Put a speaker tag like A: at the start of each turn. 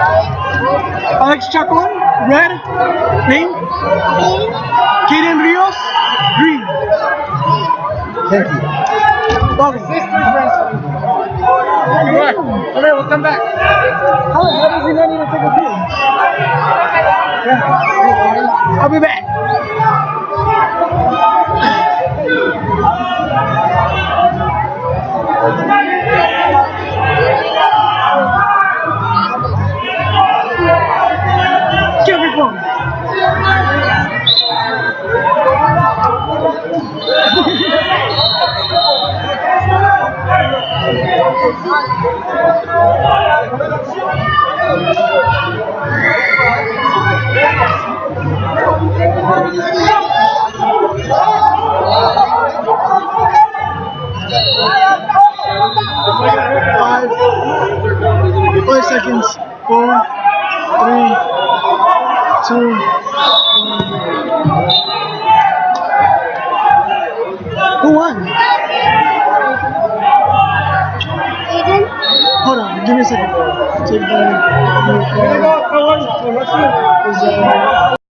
A: Alex Chacon, red. Name? Kaden Rios, green.
B: Thank you.
A: Bobby.
C: Alright, we'll come back.
A: How does he not even take a pee? Yeah. I'll be back. Jeffrey Plum. Five seconds. 4, 3, 2, 1. Who won?
D: Aiden?
A: Hold on, give me a second. Take the.